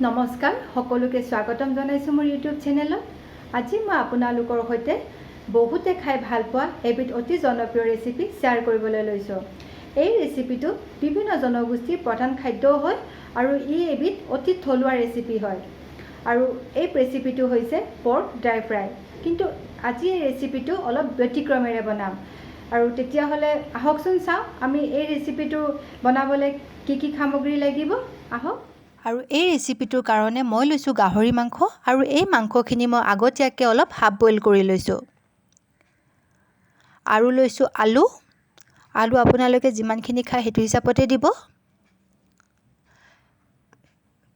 নমস্কাৰ সকলোকে স্বাগতম জনাইছো মোৰ ইউটিউব চেনেলত। আজি মই আপোনালোকৰ সৈতে বহুতে খাই ভাল পোৱা এবিধ অতি জনপ্ৰিয় ৰেচিপি শ্বেয়াৰ কৰিবলৈ লৈছো। এই ৰেচিপিটো বিভিন্ন জনগোষ্ঠীৰ প্ৰধান খাদ্য হয় আৰু ই এবিধ অতি থলুৱা ৰেচিপি হয়। আৰু এই ৰেচিপিটো হৈছে পৰ্ক ড্ৰাই ফ্ৰাই। কিন্তু আজি এই ৰেচিপিটো অলপ ব্যতিক্ৰমেৰে বনাম। আৰু তেতিয়াহ'লে আহকচোন চাওঁ আমি এই ৰেচিপিটো বনাবলৈ কি সামগ্ৰী লাগিব। আহক। আৰু এই ৰেচিপিটোৰ কাৰণে মই লৈছোঁ গাহৰি মাংস, আৰু এই মাংসখিনি মই আগতীয়াকৈ অলপ হাফ বইল কৰি লৈছোঁ। আৰু লৈছোঁ আলু আপোনালোকে যিমানখিনি খায় সেইটো হিচাপতে দিব।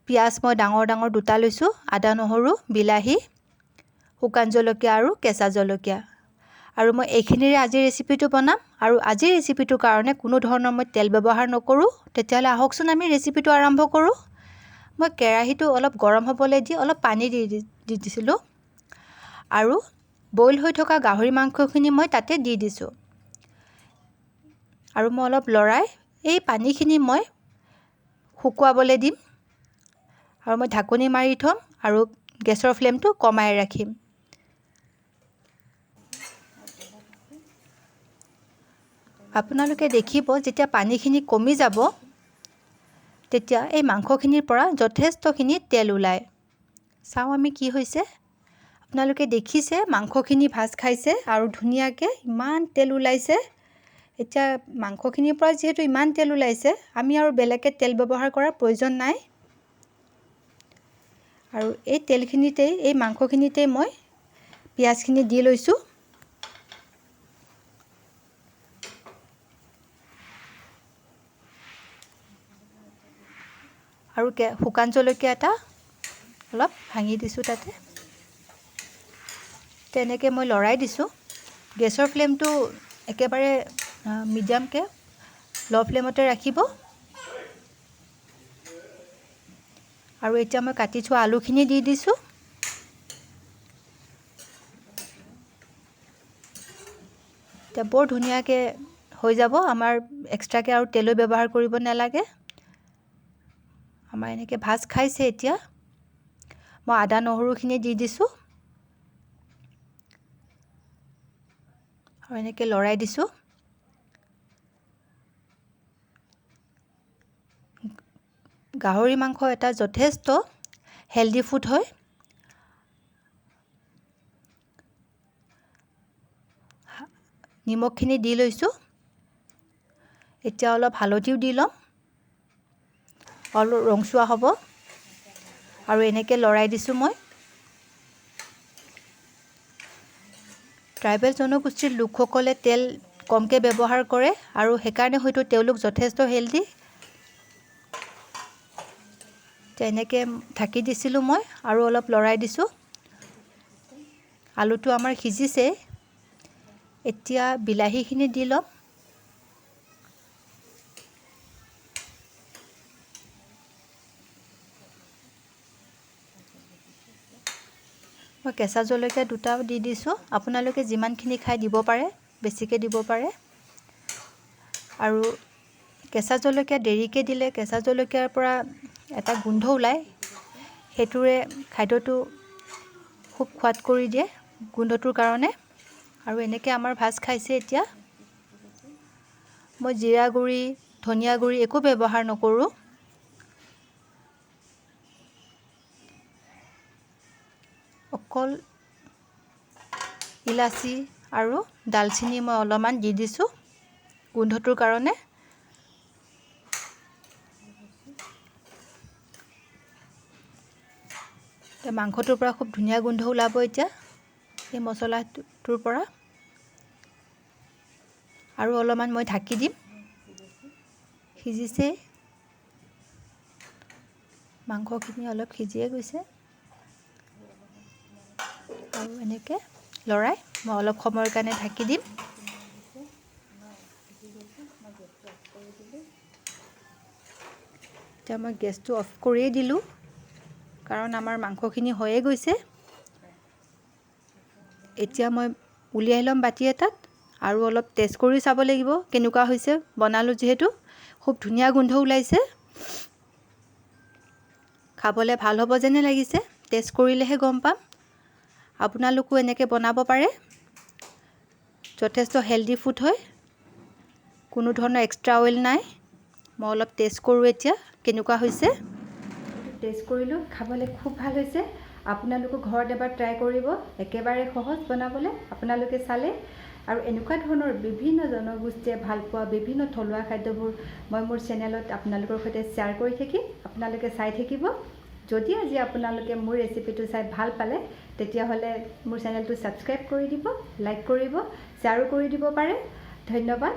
পিঁয়াজ মই ডাঙৰ ডাঙৰ দুটা লৈছোঁ, আদা নহৰু, বিলাহী, শুকান জলকীয়া আৰু কেঁচা জলকীয়া। আৰু মই এইখিনিৰে আজিৰ ৰেচিপিটো বনাম। আৰু আজিৰ ৰেচিপিটোৰ কাৰণে কোনো ধৰণৰ মই তেল ব্যৱহাৰ নকৰোঁ। তেতিয়াহ'লে আহকচোন আমি ৰেচিপিটো আৰম্ভ কৰোঁ। মই কেৰাহীটো অলপ গৰম হ'বলৈ দি অলপ পানী দি দিছিলোঁ, আৰু বইল হৈ থকা গাহৰি মাংসখিনি মই তাতে দি দিছোঁ। আৰু মই অলপ লৰাই এই পানীখিনি মই শুকুৱাবলৈ দিম, আৰু মই ঢাকনি মাৰি থ'ম আৰু গেছৰ ফ্লেমটো কমাই ৰাখিম। আপোনালোকে দেখিব যেতিয়া পানীখিনি কমি যাব তেতিয়া এই মাংসখিনিৰ পৰা যথেষ্টখিনি তেল ওলায়। চাওঁ আমি কি হৈছে। আপোনালোকে দেখিছে মাংসখিনি ভাজ খাইছে আৰু ধুনীয়াকৈ ইমান তেল ওলাইছে। এতিয়া মাংসখিনিৰ পৰা যিহেতু ইমান তেল ওলাইছে, আমি আৰু বেলেগকৈ তেল ব্যৱহাৰ কৰাৰ প্ৰয়োজন নাই। আৰু এই তেলখিনিতেই, এই মাংসখিনিতেই মই পিঁয়াজখিনি দি লৈছোঁ। আৰু শুকান জলকীয়া এটা অলপ ভাঙি দিছোঁ তাতে। তেনেকৈ মই লৰাই দিছোঁ। গেছৰ ফ্লেমটো একেবাৰে মিডিয়ামকৈ ল' ফ্লেমতে ৰাখিব। আৰু এতিয়া মই কাটি থোৱা আলুখিনি দি দিছোঁ। এতিয়া বৰ ধুনীয়াকৈ হৈ যাব। আমাৰ এক্সট্ৰাকৈ আৰু তেলো ব্যৱহাৰ কৰিব নালাগে। আমাৰ এনেকৈ ভাজ খাইছে। এতিয়া মই আদা নহৰুখিনি দি দিছোঁ, আৰু এনেকৈ লৰাই দিছোঁ। গাহৰি মাংস এটা যথেষ্ট হেল্ডি ফুড হয়। নিমখখিনি দি লৈছোঁ। এতিয়া অলপ হালধিও দি ল'ম, অলপ ৰংচোৱা হ'ব। আৰু এনেকৈ লৰাই দিছোঁ মই। ট্ৰাইবেল জনগোষ্ঠীৰ লোকসকলে তেল কমকৈ ব্যৱহাৰ কৰে, আৰু সেইকাৰণে হয়তো তেওঁলোক যথেষ্ট হেল্ডি। তেনেকৈ ঢাকি দিছিলোঁ মই, আৰু অলপ লৰাই দিছোঁ। আলুটো আমাৰ সিজিছে। এতিয়া বিলাহীখিনি দি ল'ম। মই কেঁচা জলকীয়া দুটাও দি দিছোঁ। আপোনালোকে যিমানখিনি খাই দিব পাৰে, বেছিকৈ দিব পাৰে। আৰু কেঁচা জলকীয়া দেৰিকৈ দিলে কেঁচা জলকীয়াৰ পৰা এটা গোন্ধ ওলায়। সেইটোৰে খাদ্যটো খুব সোৱাদ কৰি দিয়ে গোন্ধটোৰ কাৰণে। আৰু এনেকৈ আমাৰ ভাজ খাইছে। এতিয়া মই জিৰা গুড়ি, ধনিয়া গুড়ি একো ব্যৱহাৰ নকৰোঁ। অকল ইলাচি আৰু ডালচেনি মই অলপমান দি দিছোঁ গোন্ধটোৰ কাৰণে। এতিয়া মাংসটোৰ পৰা খুব ধুনীয়া গোন্ধ ওলাব এতিয়া এই মছলাটোৰ পৰা। আৰু অলপমান মই ঢাকি দিম। সিজিছে, মাংসখিনি অলপ সিজিয়ে গৈছে। আৰু এনেকৈ লৰাই মই অলপ সময়ৰ কাৰণে ঢাকি দিম। এতিয়া মই গেছটো অফ কৰিয়ে দিলোঁ, কাৰণ আমাৰ মাংসখিনি হৈয়ে গৈছে। এতিয়া মই উলিয়াই ল'ম বাতি এটাত, আৰু অলপ টেষ্ট কৰি চাব লাগিব কেনেকুৱা হৈছে। বনালোঁ যিহেতু খুব ধুনীয়া গোন্ধ ওলাইছে। খাবলৈ ভাল হ'ব যেনে লাগিছে। টেষ্ট কৰিলেহে গম পাম। আপোনালোকো এনেকৈ বনাব পাৰে। যথেষ্ট হেল্ডি ফুড হয়। কোনো ধৰণৰ এক্সট্ৰা অইল নাই। মই অলপ টেষ্ট কৰোঁ এতিয়া কেনেকুৱা হৈছে। টেষ্ট কৰিলোঁ, খাবলৈ খুব ভাল হৈছে। আপোনালোকো ঘৰত এবাৰ ট্ৰাই কৰিব। একেবাৰে সহজ বনাবলৈ। আপোনালোকে চালে আৰু এনেকুৱা ধৰণৰ বিভিন্ন জনগোষ্ঠীয়ে ভাল পোৱা বিভিন্ন থলুৱা খাদ্যবোৰ মই মোৰ চেনেলত আপোনালোকৰ সৈতে শ্বেয়াৰ কৰি থাকিম। আপোনালোকে চাই থাকিব। যদি আজি আপোনালোকে মোৰ ৰেচিপিটো চাই ভাল পালে তেতিয়াহ'লে মোৰ চেনেলটো ছাবস্ক্ৰাইব কৰি দিব, লাইক কৰিব, শ্বেয়াৰো কৰি দিব পাৰে। ধন্যবাদ।